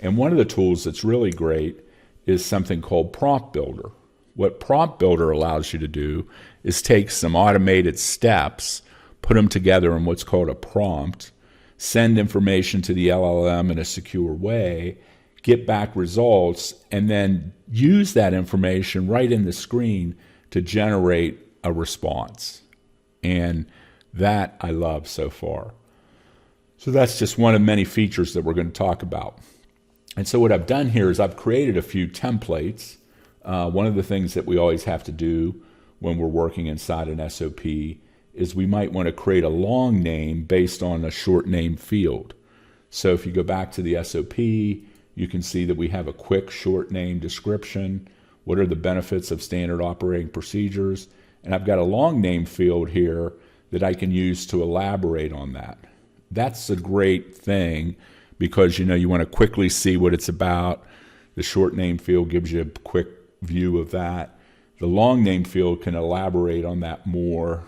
And one of the tools that's really great is something called Prompt Builder. What Prompt Builder allows you to do is take some automated steps, put them together in what's called a prompt, send information to the LLM in a secure way, get back results, and then use that information right in the screen to generate a response. And that I love so far. So that's just one of many features that we're going to talk about. And so what I've done here is I've created a few templates. One of the things that we always have to do when we're working inside an SOP is we might want to create a long name based on a short name field. So if you go back to the SOP, you can see that we have a quick short name description. What are the benefits of standard operating procedures? And I've got a long name field here that I can use to elaborate on that. That's a great thing because you want to quickly see what it's about. The short name field gives you a quick view of that. The long name field can elaborate on that more,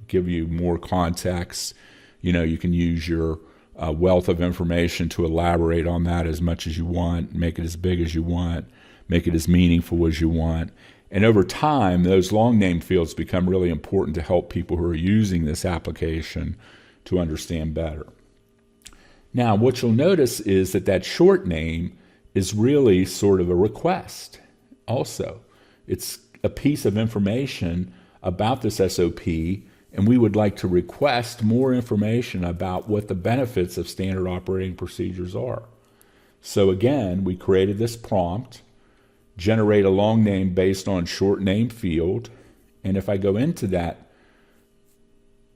give you more context. You can use your wealth of information to elaborate on that as much as you want, make it as big as you want, make it as meaningful as you want. And over time, those long name fields become really important to help people who are using this application to understand better. Now, what you'll notice is that short name is really sort of a request also. It's a piece of information about this SOP, and we would like to request more information about what the benefits of standard operating procedures are. So again, we created this prompt, generate a long name based on short name field, and if I go into that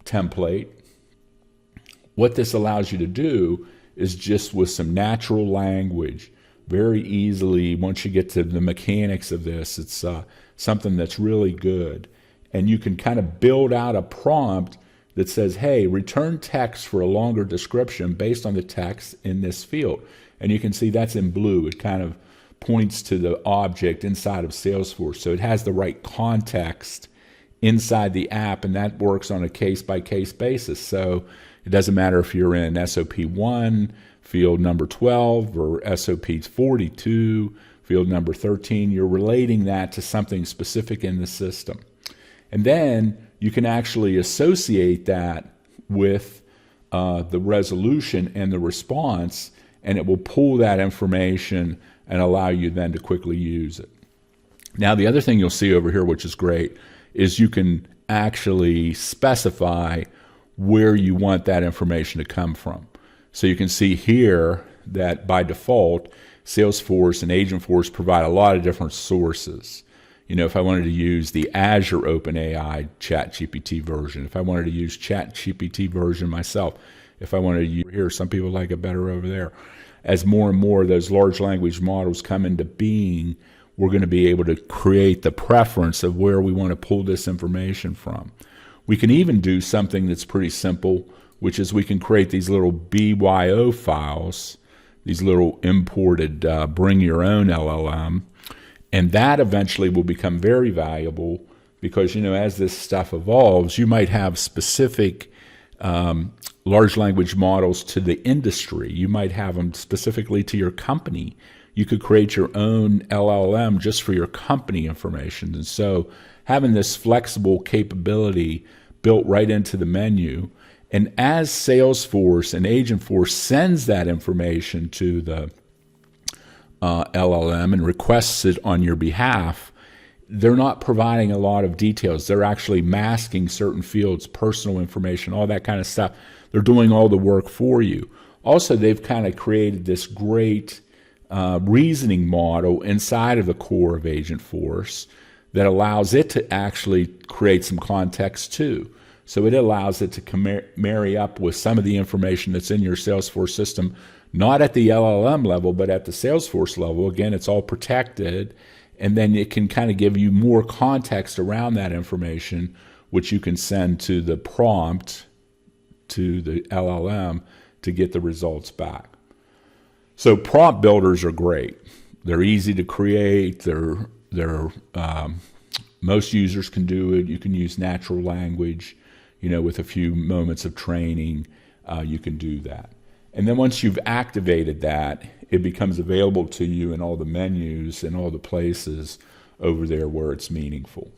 template, what this allows you to do is just with some natural language, very easily, once you get to the mechanics of this, it's something that's really good. And you can kind of build out a prompt that says, hey, return text for a longer description based on the text in this field. And you can see that's in blue. It kind of points to the object inside of Salesforce. So it has the right context inside the app, and that works on a case-by-case basis. So it doesn't matter if you're in SOP 1, field number 12, or SOP 42, field number 13. You're relating that to something specific in the system. And then you can actually associate that with the resolution and the response, and it will pull that information and allow you then to quickly use it. Now, the other thing you'll see over here, which is great, is you can actually specify where you want that information to come from. So you can see here that by default, Salesforce and Agentforce provide a lot of different sources. If I wanted to use the Azure OpenAI ChatGPT version, if I wanted to use ChatGPT version myself, if I wanted to use here, some people like it better over there. As more and more of those large language models come into being, we're going to be able to create the preference of where we want to pull this information from. We can even do something that's pretty simple, which is we can create these little BYO files, these little imported bring your own LLM, and that eventually will become very valuable because, as this stuff evolves, you might have specific large language models to the industry. You might have them specifically to your company. You could create your own LLM just for your company information. And so having this flexible capability built right into the menu, and as Salesforce and Agentforce sends that information to the LLM and requests it on your behalf, they're not providing a lot of details. They're actually masking certain fields, personal information, all that kind of stuff. They're doing all the work for you. Also, they've kind of created this great reasoning model inside of the core of Agentforce that allows it to actually create some context too. So it allows it to marry up with some of the information that's in your Salesforce system, not at the LLM level, but at the Salesforce level. Again, it's all protected, and then it can kind of give you more context around that information, which you can send to the prompt to the LLM to get the results back. So prompt builders are great. They're easy to create. Most users can do it. You can use natural language. With a few moments of training, you can do that. And then once you've activated that, it becomes available to you in all the menus and all the places over there where it's meaningful.